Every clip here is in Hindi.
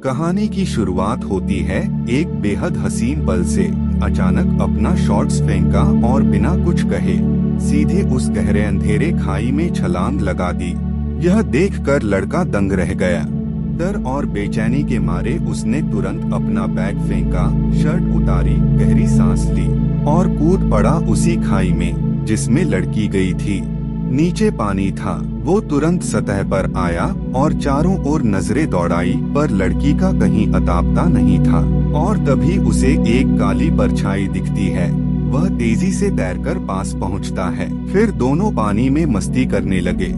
कहानी की शुरुआत होती है एक बेहद हसीन पल से। अचानक अपना शॉर्ट्स फेंका और बिना कुछ कहे सीधे उस गहरे अंधेरे खाई में छलांग लगा दी। यह देखकर लड़का दंग रह गया। डर और बेचैनी के मारे उसने तुरंत अपना बैग फेंका, शर्ट उतारी, गहरी सांस ली और कूद पड़ा उसी खाई में जिसमें लड़की गई थी। नीचे पानी था। वो तुरंत सतह पर आया और चारों ओर नजरें दौड़ाई, पर लड़की का कहीं अता पता नहीं था। और तभी उसे एक काली परछाई दिखती है। वह तेजी से तैरकर पास पहुंचता है। फिर दोनों पानी में मस्ती करने लगे।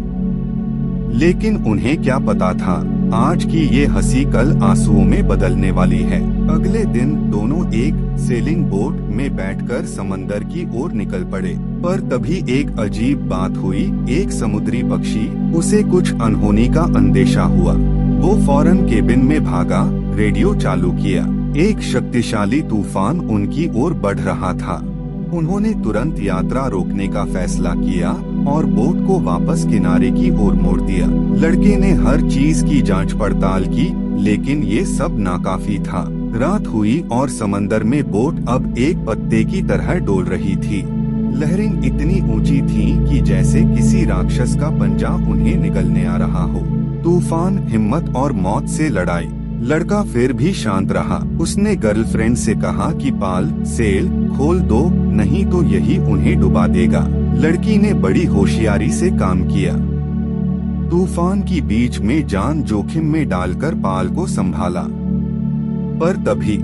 लेकिन उन्हें क्या पता था, आज की ये हंसी कल आंसुओं में बदलने वाली है। अगले दिन दोनों एक सेलिंग बोट में बैठकर समंदर की ओर निकल पड़े। पर तभी एक अजीब बात हुई। एक समुद्री पक्षी, उसे कुछ अनहोनी का अंदेशा हुआ। वो फौरन केबिन में भागा, रेडियो चालू किया। एक शक्तिशाली तूफान उनकी ओर बढ़ रहा था। उन्होंने तुरंत यात्रा रोकने का फैसला किया और बोट को वापस किनारे की ओर मोड़ दिया। लड़के ने हर चीज की जांच पड़ताल की, लेकिन ये सब नाकाफी था। रात हुई और समंदर में बोट अब एक पत्ते की तरह डोल रही थी। लहरें इतनी ऊंची थीं कि जैसे किसी राक्षस का पंजा उन्हें निगलने आ रहा हो। तूफान, हिम्मत और मौत से लड़ाई। लड़का फिर भी शांत रहा। उसने गर्लफ्रेंड से कहा कि पाल सेल खोल दो, नहीं तो यही उन्हें डुबा देगा। लड़की ने बड़ी होशियारी से काम किया। तूफान की बीच में जान जोखिम में डालकर पाल को संभाला। पर तभी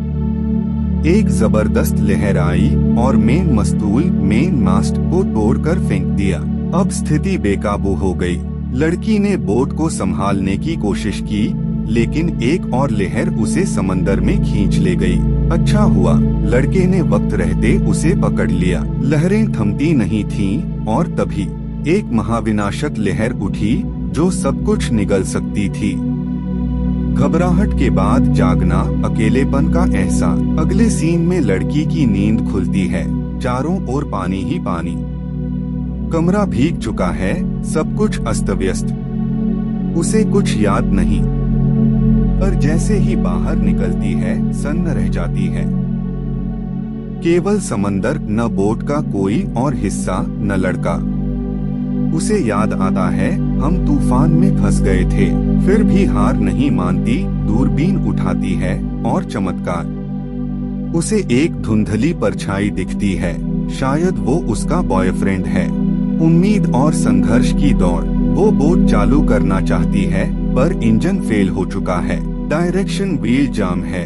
एक जबरदस्त लहर आई और मेन मास्ट को तोड़कर फेंक दिया। अब स्थिति बेकाबू हो गई। लड़की ने बोट को संभालने की कोशिश की, लेकिन एक और लहर उसे समंदर में खींच ले गई। अच्छा हुआ लड़के ने वक्त रहते उसे पकड़ लिया। लहरें थमती नहीं थीं और तभी एक महाविनाशक लहर उठी जो सब कुछ निगल सकती थी। घबराहट के बाद जागना, अकेलेपन का एहसास। अगले सीन में लड़की की नींद खुलती है। चारों ओर पानी ही पानी। कमरा भीग चुका है, सब कुछ अस्त व्यस्त। उसे कुछ याद नहीं, पर जैसे ही बाहर निकलती है सन्न रह जाती है। केवल समंदर, न बोट का कोई और हिस्सा, न लड़का। उसे याद आता है हम तूफान में फंस गए थे। फिर भी हार नहीं मानती, दूरबीन उठाती है और चमत्कार, उसे एक धुंधली परछाई दिखती है। शायद वो उसका बॉयफ्रेंड है। उम्मीद और संघर्ष की दौड़। वो बोट चालू करना चाहती है पर इंजन फेल हो चुका है। डायरेक्शन व्हील जाम है।